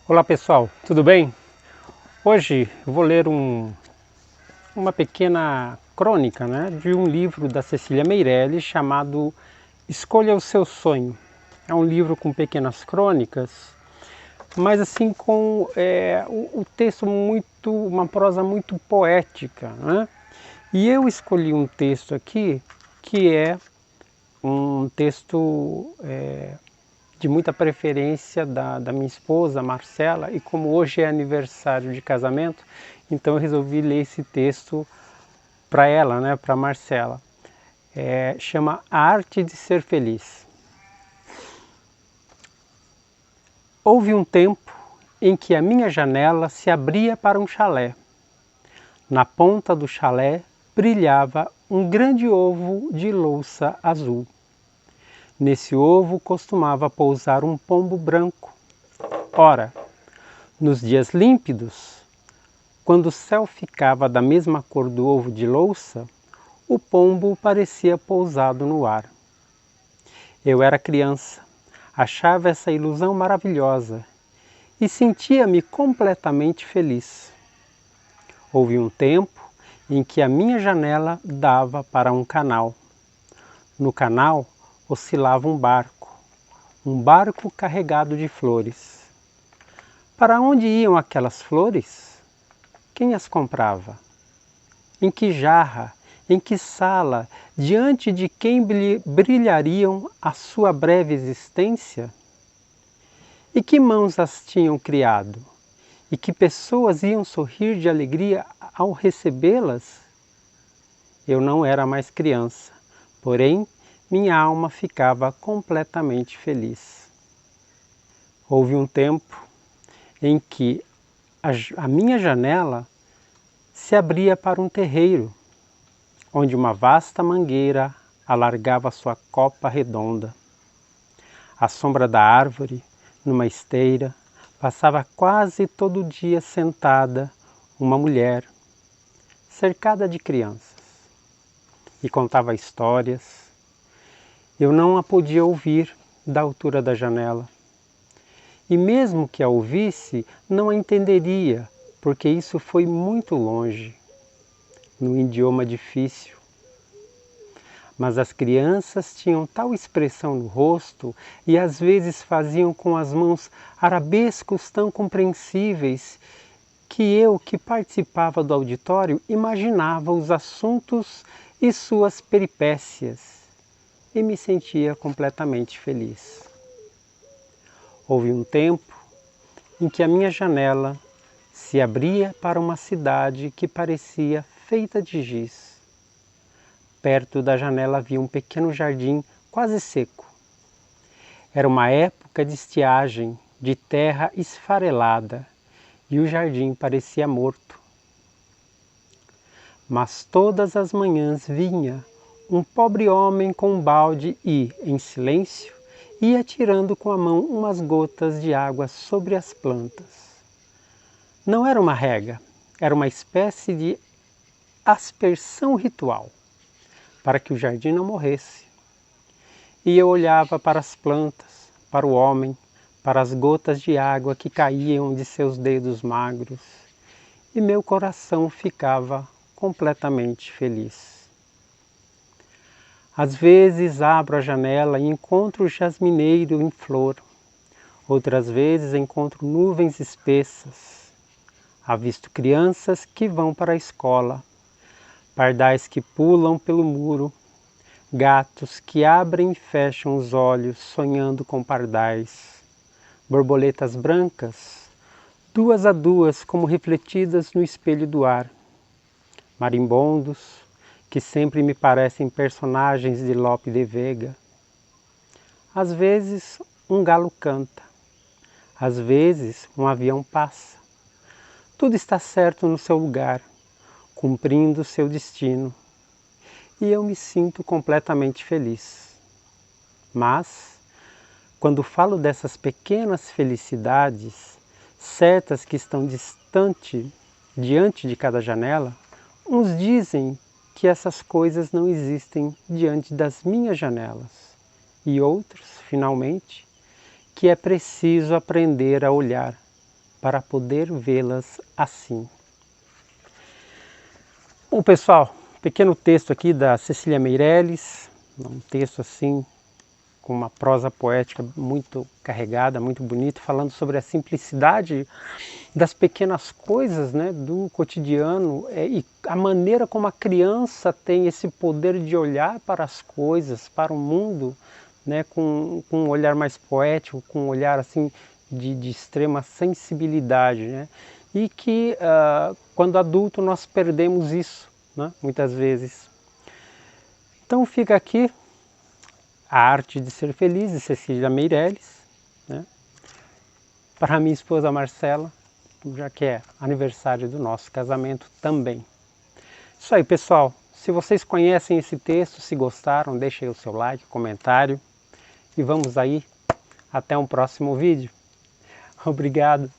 Olá pessoal, tudo bem? Hoje eu vou ler uma pequena crônica, de um livro da Cecília Meirelles chamado Escolha o Seu Sonho. É um livro com pequenas crônicas, mas assim com o texto uma prosa muito poética, né? E eu escolhi um texto aqui que é um texto de muita preferência da minha esposa, Marcela, e como hoje é aniversário de casamento, então eu resolvi ler esse texto para ela, para Marcela. Chama A Arte de Ser Feliz. Houve um tempo em que a minha janela se abria para um chalé. Na ponta do chalé brilhava um grande ovo de louça azul. Nesse ovo costumava pousar um pombo branco. Ora, nos dias límpidos, quando o céu ficava da mesma cor do ovo de louça, o pombo parecia pousado no ar. Eu era criança, achava essa ilusão maravilhosa e sentia-me completamente feliz. Houve um tempo em que a minha janela dava para um canal. No canal oscilava um barco carregado de flores. Para onde iam aquelas flores? Quem as comprava? Em que jarra, em que sala, diante de quem brilhariam a sua breve existência? E que mãos as tinham criado? E que pessoas iam sorrir de alegria ao recebê-las? Eu não era mais criança, porém minha alma ficava completamente feliz. Houve um tempo em que a minha janela se abria para um terreiro, onde uma vasta mangueira alargava sua copa redonda. À sombra da árvore, numa esteira, passava quase todo dia sentada uma mulher, cercada de crianças, e contava histórias. Eu não a podia ouvir da altura da janela. E mesmo que a ouvisse, não a entenderia, porque isso foi muito longe, num idioma difícil. Mas as crianças tinham tal expressão no rosto e às vezes faziam com as mãos arabescos tão compreensíveis que eu, que participava do auditório, imaginava os assuntos e suas peripécias e me sentia completamente feliz. Houve um tempo em que a minha janela se abria para uma cidade que parecia feita de giz. Perto da janela havia um pequeno jardim quase seco. Era uma época de estiagem, de terra esfarelada, e o jardim parecia morto. Mas todas as manhãs vinha um pobre homem com um balde e, em silêncio, ia tirando com a mão umas gotas de água sobre as plantas. Não era uma rega, era uma espécie de aspersão ritual, para que o jardim não morresse. E eu olhava para as plantas, para o homem, para as gotas de água que caíam de seus dedos magros, e meu coração ficava completamente feliz. Às vezes abro a janela e encontro o jasmineiro em flor. Outras vezes encontro nuvens espessas. Avisto crianças que vão para a escola, pardais que pulam pelo muro, gatos que abrem e fecham os olhos sonhando com pardais, borboletas brancas, duas a duas como refletidas no espelho do ar, marimbondos que sempre me parecem personagens de Lope de Vega. Às vezes um galo canta, às vezes um avião passa. Tudo está certo no seu lugar, cumprindo seu destino, e eu me sinto completamente feliz. Mas, quando falo dessas pequenas felicidades, certas que estão diante de cada janela, uns dizem que essas coisas não existem diante das minhas janelas, e outros, finalmente, que é preciso aprender a olhar para poder vê-las assim. Bom, pessoal, pequeno texto aqui da Cecília Meirelles, um texto assim com uma prosa poética muito carregada, muito bonita, falando sobre a simplicidade das pequenas coisas, né, do cotidiano, e a maneira como a criança tem esse poder de olhar para as coisas, para o mundo, né, com um olhar mais poético, com um olhar assim de extrema sensibilidade, né, e que quando adulto nós perdemos isso, né, muitas vezes. Então fica aqui A Arte de Ser Feliz, de Cecília Meirelles, né? Para minha esposa Marcela, já que é aniversário do nosso casamento também. Isso aí, pessoal. Se vocês conhecem esse texto, se gostaram, deixem o seu like, comentário. E vamos aí, até um próximo vídeo. Obrigado.